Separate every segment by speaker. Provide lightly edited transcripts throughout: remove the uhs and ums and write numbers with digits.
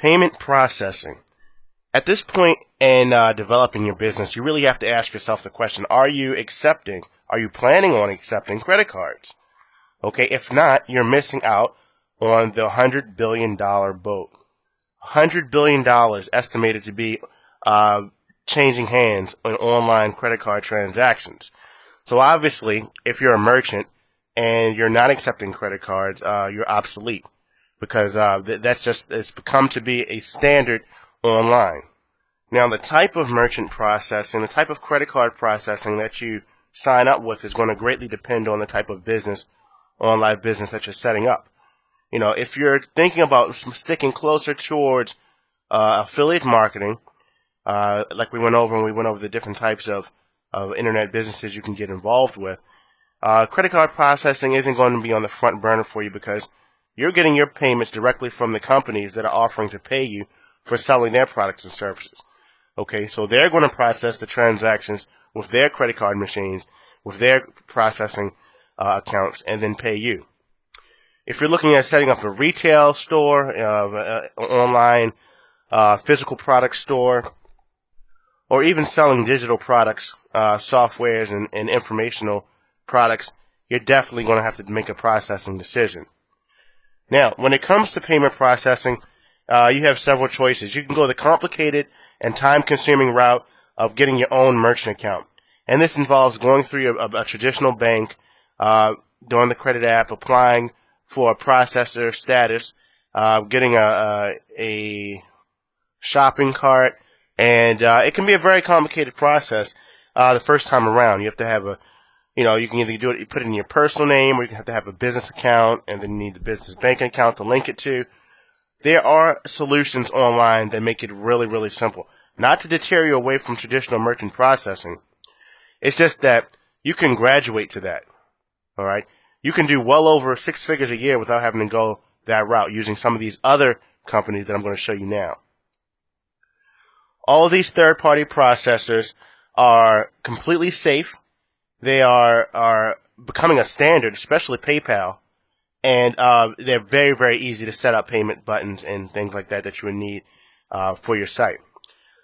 Speaker 1: Payment processing. At this point in developing your business, you really have to ask yourself the question, are you planning on accepting credit cards? Okay, if not, you're missing out on the $100 billion boat. $100 billion estimated to be changing hands on online credit card transactions. So obviously, if you're a merchant and you're not accepting credit cards, you're obsolete because it's become to be a standard online. Now, the type of merchant processing, the type of credit card processing that you sign up with is going to greatly depend on the type of business, online business that you're setting up. You know, if you're thinking about sticking closer towards affiliate marketing, like we went over when we went over the different types of internet businesses you can get involved with, credit card processing isn't going to be on the front burner for you because you're getting your payments directly from the companies that are offering to pay you for selling their products and services. Okay, so they're going to process the transactions with their credit card machines, with their processing accounts, and then pay you. If you're looking at setting up a retail store, online physical product store, or even selling digital products, softwares, and informational products, you're definitely going to have to make a processing decision. Now, when it comes to payment processing, you have several choices. You can go the complicated and time-consuming route of getting your own merchant account. And this involves going through a traditional bank, doing the credit app, applying for a processor status, getting a shopping cart, and it can be a very complicated process the first time around. You have to have you can either do it, you put it in your personal name, or you have to have a business account, and then you need the business banking account to link it to. There are solutions online that make it really, really simple. Not to deter you away from traditional merchant processing. It's just that you can graduate to that. All right? You can do well over 6 figures a year without having to go that route using some of these other companies that I'm going to show you now. All of these third-party processors are completely safe. They are becoming a standard, especially PayPal. And they're very, very easy to set up payment buttons and things like that you would need for your site.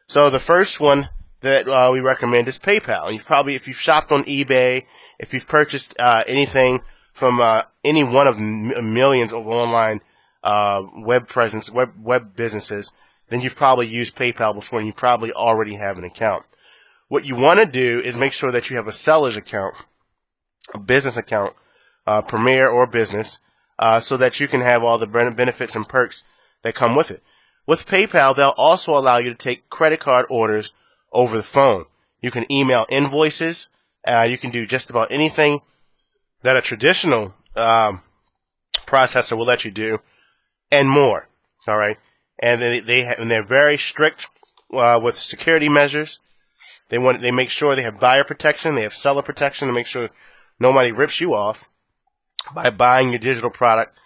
Speaker 1: So the first one that we recommend is PayPal. And if you've shopped on eBay, if you've purchased anything from any one of millions of online web businesses, then you've probably used PayPal before and you probably already have an account. What you want to do is make sure that you have a seller's account, a business account, Premier or business, so that you can have all the benefits and perks that come with it. With PayPal, they'll also allow you to take credit card orders over the phone. You can email invoices. You can do just about anything that a traditional processor will let you do, and more. All right, and they're very strict with security measures. They make sure they have buyer protection, they have seller protection to make sure nobody rips you off by buying your digital product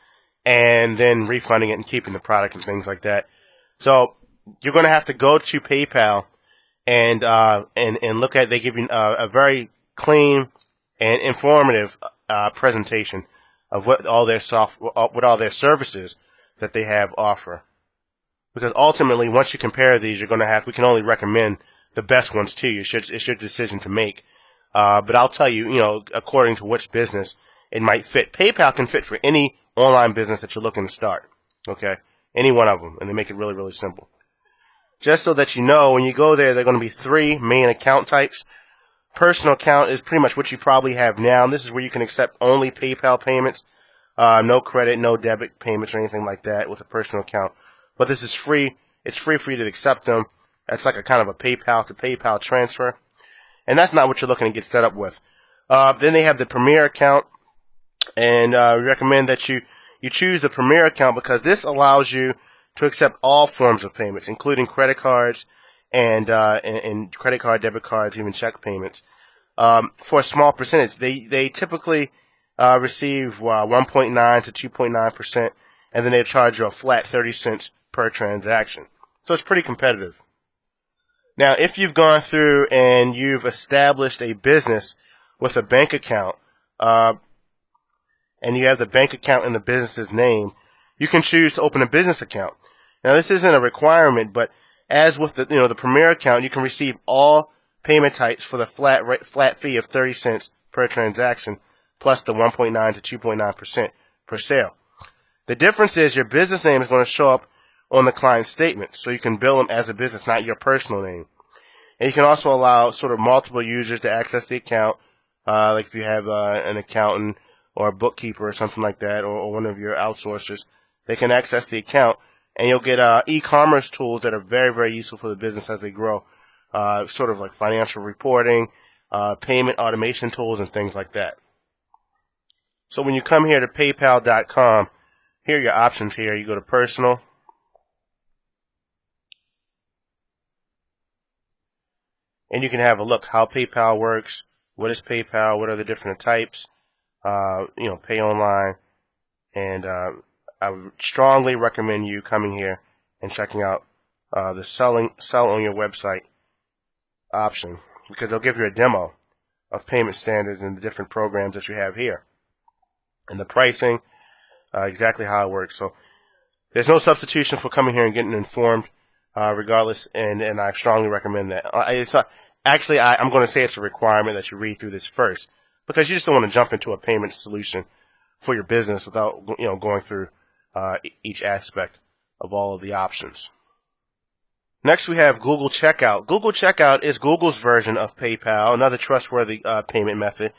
Speaker 1: and then refunding it and keeping the product and things like that. So you're going to have to go to PayPal and look at. They give you a very clean and informative presentation of what all their services that they have offer. Because ultimately, once you compare these, we can only recommend the best ones to you. It's your decision to make. But I'll tell you, according to which business it might fit. PayPal can fit for any online business that you're looking to start. Okay? Any one of them. And they make it really, really simple. Just so that you know, when you go there are going to be 3 main account types. Personal account is pretty much what you probably have now. And this is where you can accept only PayPal payments. No credit, no debit payments or anything like that with a personal account. But this is free. It's free for you to accept them. That's like a kind of a PayPal to PayPal transfer. And that's not what you're looking to get set up with. Then they have the Premier account. And we recommend that you choose the Premier account because this allows you to accept all forms of payments, including credit cards and credit card, debit cards, even check payments. For a small percentage, they typically receive 1.9 to 2.9%, and then they charge you a flat 30 cents per transaction. So it's pretty competitive. Now, if you've gone through and you've established a business with a bank account, and you have the bank account in the business's name, you can choose to open a business account. Now, this isn't a requirement, but as with the Premier account, you can receive all payment types for the flat fee of 30 cents per transaction, plus the 1.9 to 2.9% per sale. The difference is your business name is going to show up on the client's statement, so you can bill them as a business, not your personal name. And you can also allow sort of multiple users to access the account, like if you have an accountant or a bookkeeper or something like that, or one of your outsourcers, they can access the account, and you'll get e-commerce tools that are very, very useful for the business as they grow, sort of like financial reporting, payment automation tools, and things like that. So when you come here to PayPal.com, here are your options here. You go to Personal. And you can have a look how PayPal works, what is PayPal, what are the different types, pay online. And I would strongly recommend you coming here and checking out the sell on your website option, because they'll give you a demo of payment standards and the different programs that you have here and the pricing, exactly how it works. So there's no substitution for coming here and getting informed, regardless, and I strongly recommend that. I'm going to say it's a requirement that you read through this first, because you just don't want to jump into a payment solution for your business without going through each aspect of all of the options. Next, we have Google Checkout. Google Checkout is Google's version of PayPal, another trustworthy payment method,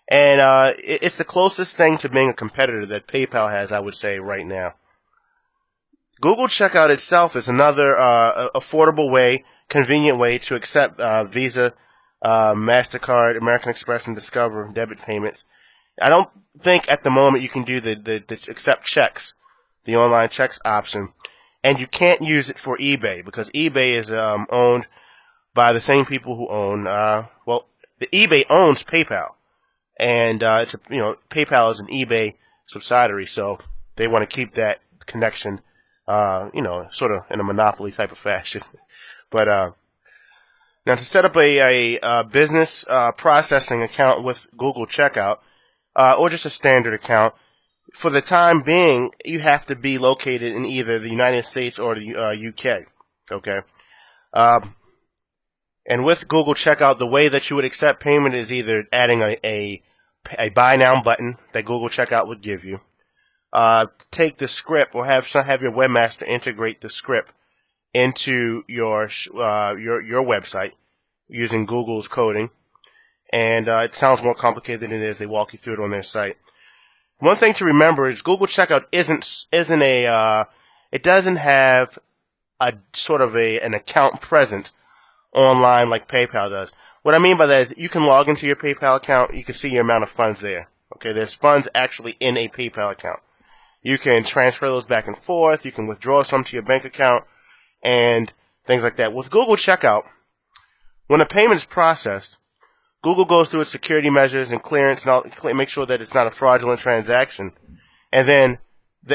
Speaker 1: and it's the closest thing to being a competitor that PayPal has, I would say, right now. Google Checkout itself is another affordable way, convenient way to accept Visa, MasterCard, American Express, and Discover debit payments. I don't think at the moment you can do the accept checks, the online checks option, and you can't use it for eBay, because eBay is owned by the same people who own the eBay owns PayPal, and PayPal is an eBay subsidiary, so they want to keep that connection, sort of in a monopoly type of fashion. But now, to set up a business processing account with Google Checkout, or just a standard account, for the time being, you have to be located in either the United States or the UK. Okay. And with Google Checkout, the way that you would accept payment is either adding a buy now button that Google Checkout would give you. Take the script, or have your webmaster integrate the script into your website using Google's coding. And it sounds more complicated than it is. They walk you through it on their site. One thing to remember is Google Checkout it doesn't have a sort of an account presence online like PayPal does. What I mean by that is you can log into your PayPal account. You can see your amount of funds there. Okay, there's funds actually in a PayPal account. You can transfer those back and forth. You can withdraw some to your bank account and things like that. With Google Checkout, when a payment is processed, Google goes through its security measures and clearance and make sure that it's not a fraudulent transaction. And then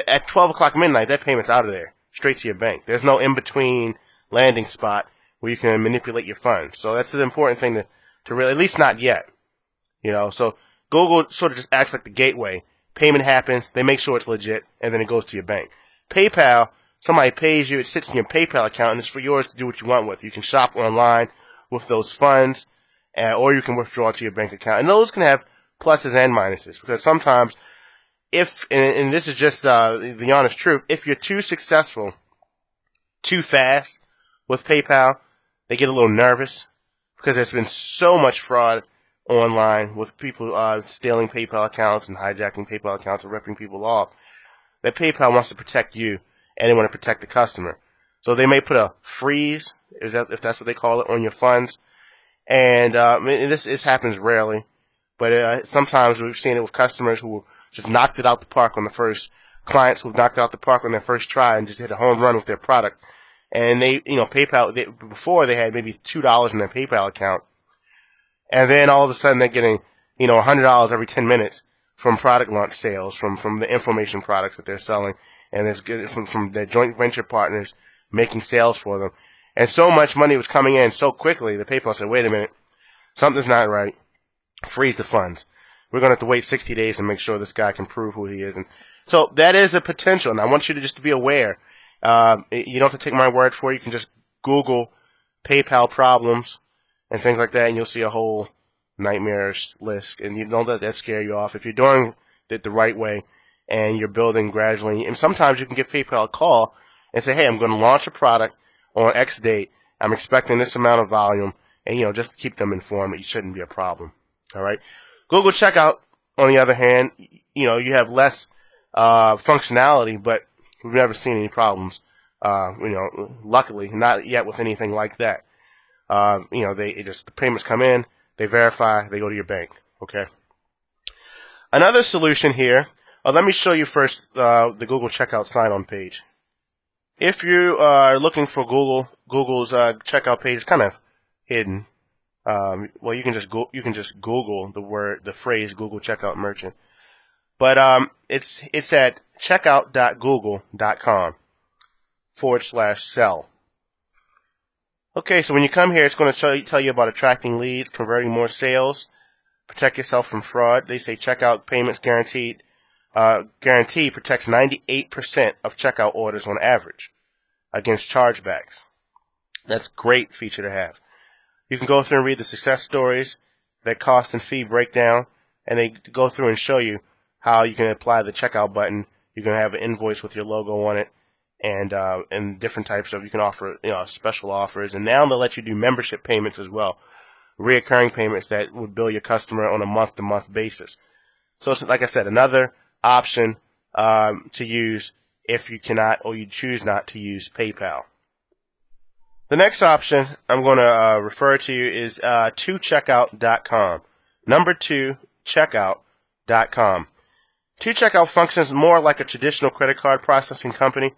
Speaker 1: at 12 o'clock midnight, that payment's out of there, straight to your bank. There's no in-between landing spot where you can manipulate your funds. So that's an important thing to really, at least not yet. So Google sort of just acts like the gateway. Payment happens, they make sure it's legit, and then it goes to your bank. PayPal, somebody pays you, it sits in your PayPal account, and it's for yours to do what you want with. You can shop online with those funds, or you can withdraw to your bank account. And those can have pluses and minuses, because sometimes and this is just the honest truth, if you're too successful too fast with PayPal, they get a little nervous, because there's been so much fraud online with people stealing PayPal accounts and hijacking PayPal accounts and ripping people off, that PayPal wants to protect you, and they want to protect the customer. So they may put a freeze, if that's what they call it, on your funds. And this happens rarely, but sometimes we've seen it with customers who just knocked it out the park on the first, clients who knocked it out the park on their first try and just hit a home run with their product. And PayPal, before they had maybe $2 in their PayPal account, and then all of a sudden they're getting, $100 every 10 minutes from product launch sales, from the information products that they're selling, and it's good from their joint venture partners making sales for them. And so much money was coming in so quickly that PayPal said, wait a minute, something's not right. Freeze the funds. We're going to have to wait 60 days to make sure this guy can prove who he is. And so that is a potential. And I want you to just be aware, You don't have to take my word for it. You can just Google PayPal problems and things like that, and you'll see a whole nightmarish list. And you don't let that scare you off. If you're doing it the right way and you're building gradually, and sometimes you can give PayPal a call and say, hey, I'm going to launch a product on X date. I'm expecting this amount of volume, and just keep them informed. It shouldn't be a problem. All right. Google Checkout, on the other hand, you have less functionality, but we've never seen any problems. Luckily, not yet with anything like that. The payments come in, they verify, they go to your bank. Okay. Another solution here. Let me show you first the Google Checkout sign-on page. If you are looking for Google's checkout page, it's kind of hidden. You can just Google the phrase Google Checkout Merchant. But it's at checkout.google.com/sell. Okay, so when you come here, it's going to tell you about attracting leads, converting more sales, protect yourself from fraud. They say checkout payments guarantee protects 98% of checkout orders on average against chargebacks. That's a great feature to have. You can go through and read the success stories, their cost and fee breakdown, and they go through and show you how you can apply the checkout button. You can have an invoice with your logo on it, and different types of, you can offer special offers. And now they'll let you do membership payments as well, reoccurring payments that would bill your customer on a month-to-month basis. So it's, like I said, another option to use if you cannot or you choose not to use PayPal. The next option I'm going to refer to you is 2checkout.com. Number 2checkout.com. 2checkout functions more like a traditional credit card processing company,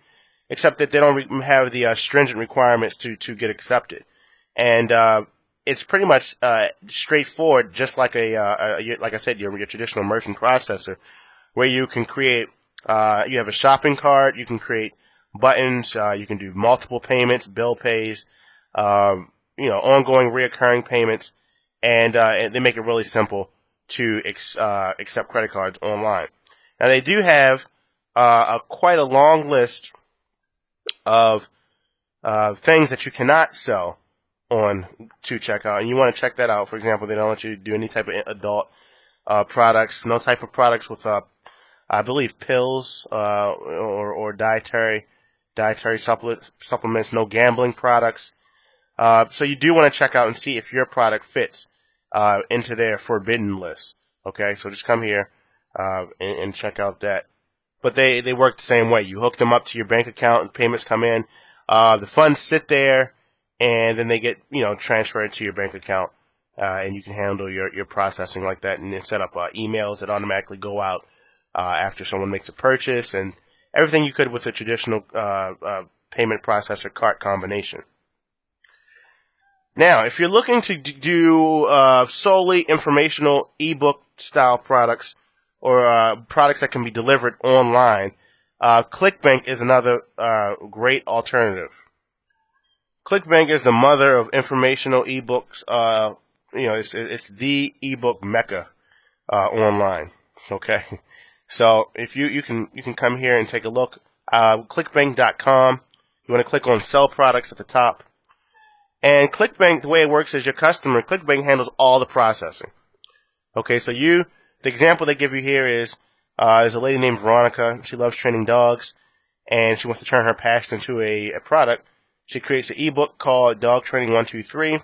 Speaker 1: except that they don't have the stringent requirements to get accepted. And it's pretty much straightforward, just like like I said, your traditional merchant processor, where you can create, you have a shopping cart, you can create buttons, you can do multiple payments, bill pays, ongoing reoccurring payments, and they make it really simple to accept credit cards online. Now they do have quite a long list of things that you cannot sell on 2checkout, and you want to check that out. For example, they don't let you do any type of adult products, no type of products with I believe pills or dietary supplements, no gambling products. So you do want to check out and see if your product fits into their forbidden list. Okay, so just come here and check out that. But they work the same way. You hook them up to your bank account, and payments come in. The funds sit there, and then they get transferred to your bank account, and you can handle your processing like that, and then set up emails that automatically go out after someone makes a purchase, and everything you could with a traditional payment processor cart combination. Now, if you're looking to do solely informational ebook style products or products that can be delivered online, ClickBank is another great alternative. ClickBank is the mother of informational ebooks. It's the ebook mecca online. Okay, so if you can come here and take a look. ClickBank.com. You want to click on Sell Products at the top. And ClickBank, the way it works is your customer, ClickBank handles all the processing. Okay, so the example they give you here is, there's a lady named Veronica. She loves training dogs, and she wants to turn her passion into a product. She creates an ebook called Dog Training 123,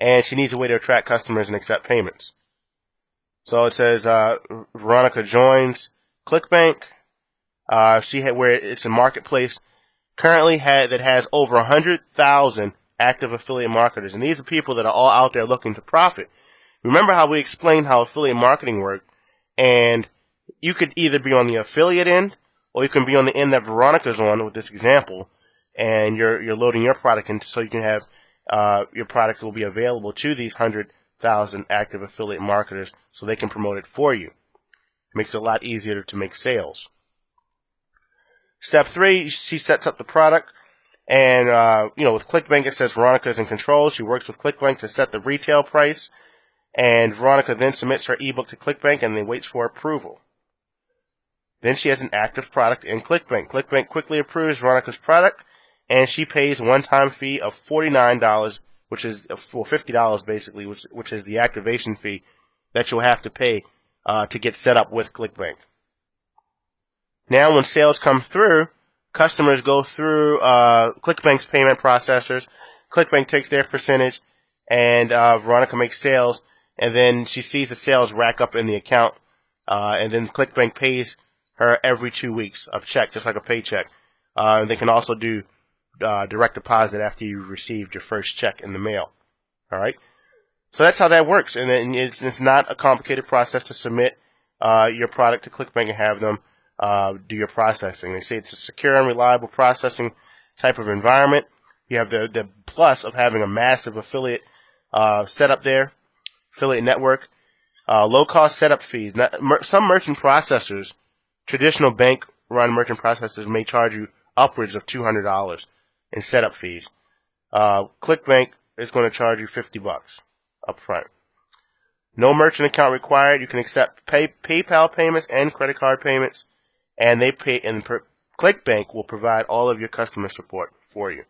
Speaker 1: and she needs a way to attract customers and accept payments. So it says, Veronica joins ClickBank. Where it's a marketplace currently that has over 100,000 active affiliate marketers, and these are people that are all out there looking to profit. Remember how we explained how affiliate marketing worked, and you could either be on the affiliate end, or you can be on the end that Veronica's on with this example, and you're loading your product in so you can have your product will be available to these 100,000 active affiliate marketers so they can promote it for you. It makes it a lot easier to make sales. Step 3, she sets up the product, and with ClickBank it says Veronica is in control. She works with ClickBank to set the retail price, and Veronica then submits her ebook to ClickBank and then waits for approval. Then she has an active product in ClickBank. ClickBank quickly approves Veronica's product, and she pays a one-time fee of $49, which is for $50 basically, which is the activation fee that you'll have to pay to get set up with ClickBank. Now, when sales come through, customers go through ClickBank's payment processors. ClickBank takes their percentage, and Veronica makes sales, and then she sees the sales rack up in the account, and then ClickBank pays her every 2 weeks a check, just like a paycheck. They can also do direct deposit after you received your first check in the mail. All right, so that's how that works, and it's not a complicated process to submit your product to ClickBank and have them do your processing. They say it's a secure and reliable processing type of environment. You have the plus of having a massive affiliate setup there, affiliate network, low cost setup fees. Now, some merchant processors, traditional bank run merchant processors, may charge you upwards of $200 in setup fees. ClickBank is going to charge you $50 up front. No merchant account required. You can accept PayPal payments and credit card payments, and ClickBank will provide all of your customer support for you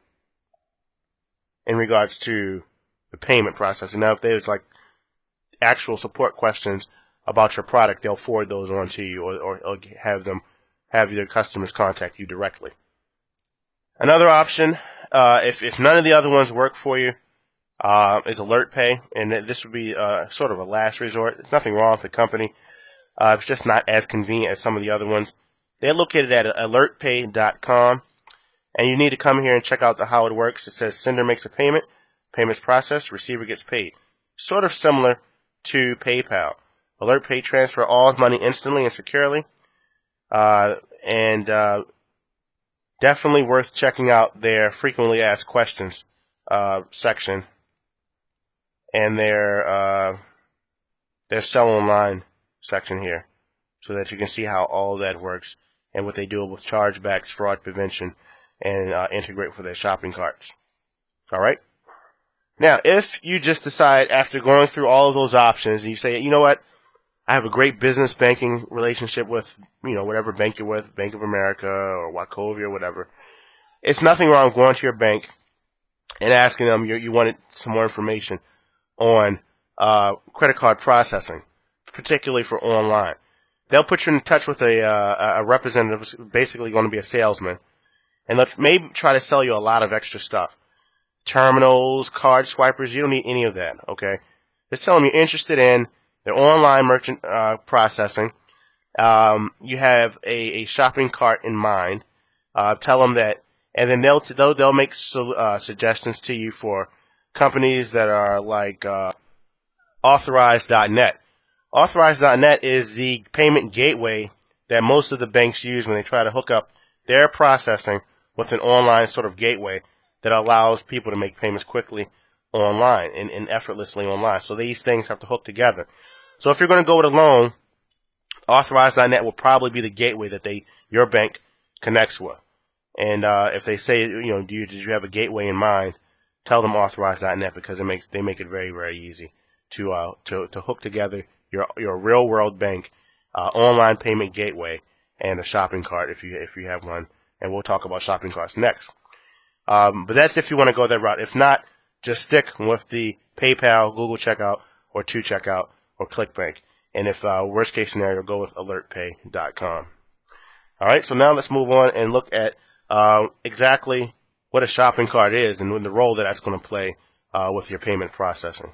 Speaker 1: in regards to the payment processing. Now, if there's like actual support questions about your product, they'll forward those on to you, or have your customers contact you directly. Another option, if none of the other ones work for you, is AlertPay, and this would be sort of a last resort. There's nothing wrong with the company. It's just not as convenient as some of the other ones. They're located at alertpay.com, and you need to come here and check out how it works. It says sender makes a payment, payments processed, receiver gets paid. Sort of similar to PayPal. AlertPay transfer all money instantly and securely, and definitely worth checking out their frequently asked questions section and their sell online section here, so that you can see how all of that works and what they do with chargebacks, fraud prevention, and integrate for their shopping carts. All right. Now, if you just decide after going through all of those options and you say, you know what, I have a great business banking relationship with, whatever bank you're with, Bank of America or Wachovia or whatever, it's nothing wrong with going to your bank and asking them you wanted some more information on credit card processing, particularly for online. They'll put you in touch with a representative who's basically going to be a salesman, and they'll maybe try to sell you a lot of extra stuff. Terminals, card swipers, you don't need any of that, okay? Just tell them you're interested in their online merchant processing. You have a shopping cart in mind. Tell them that, and then they'll make suggestions to you for companies that are like Authorize.net. Authorize.net is the payment gateway that most of the banks use when they try to hook up their processing with an online sort of gateway that allows people to make payments quickly online and effortlessly online. So these things have to hook together. So if you're going to go with a loan, Authorize.net will probably be the gateway that your bank connects with. And if they say, did you have a gateway in mind, tell them Authorize.net, because they make it very, very easy to hook together your real world bank, online payment gateway, and a shopping cart if you have one. And we'll talk about shopping carts next. But that's if you want to go that route. If not, just stick with the PayPal, Google Checkout, or 2Checkout, or ClickBank. And if worst case scenario, go with alertpay.com. All right, so now let's move on and look at exactly what a shopping cart is and the role that that's going to play with your payment processing.